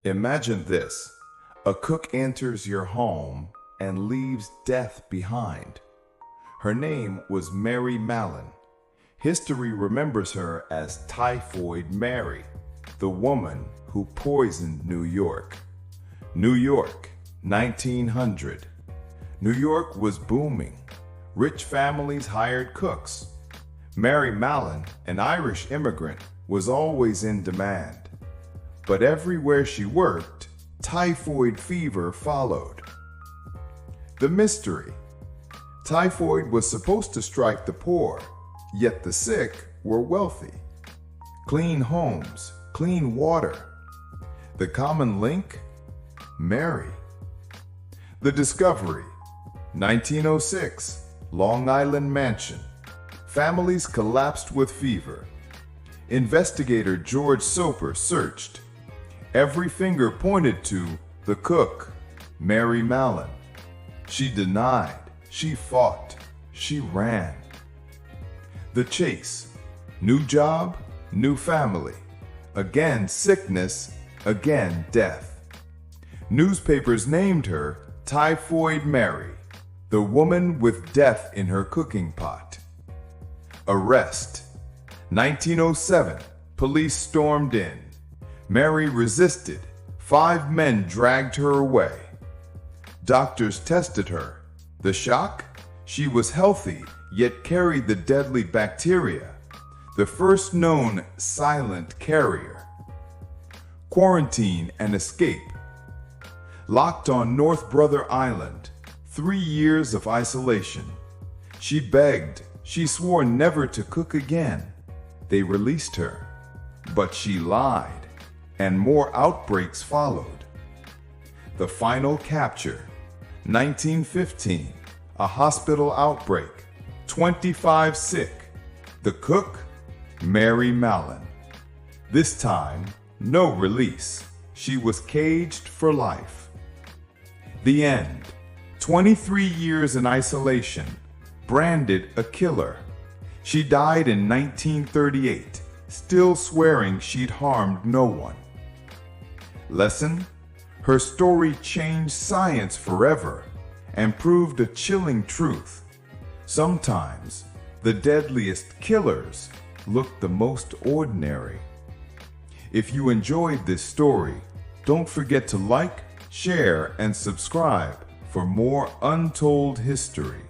Imagine this. A cook enters your home and leaves death behind. Her name was Mary Mallon. History remembers her as Typhoid Mary, the woman who poisoned New York. New York, 1900. New York was booming. Rich families hired cooks. Mary Mallon, an Irish immigrant, was always in demand. But everywhere she worked, typhoid fever followed. The mystery. Typhoid was supposed to strike the poor, yet the sick were wealthy. Clean homes, clean water. The common link? Mary. The discovery. 1906, Long Island mansion. Families collapsed with fever. Investigator George Soper searched. Every finger pointed to the cook, Mary Mallon. She denied, she fought, she ran. The chase. New job, new family. Again sickness, again death. Newspapers named her Typhoid Mary, the woman with death in her cooking pot. Arrest. 1907, police stormed in. Mary resisted. 5 men dragged her away. Doctors tested her. The shock? She was healthy, yet carried the deadly bacteria, the first known silent carrier. Quarantine and escape. Locked on North Brother Island, 3 years of isolation. She begged, she swore never to cook again. They released her, but she lied, and more outbreaks followed. The final capture. 1915, a hospital outbreak, 25 sick. The cook, Mary Mallon. This time, no release. She was caged for life. The end. 23 years in isolation, branded a killer. She died in 1938, still swearing she'd harmed no one. Lesson? Her story changed science forever and proved a chilling truth. Sometimes, the deadliest killers look the most ordinary. If you enjoyed this story, don't forget to like, share, and subscribe for more untold history.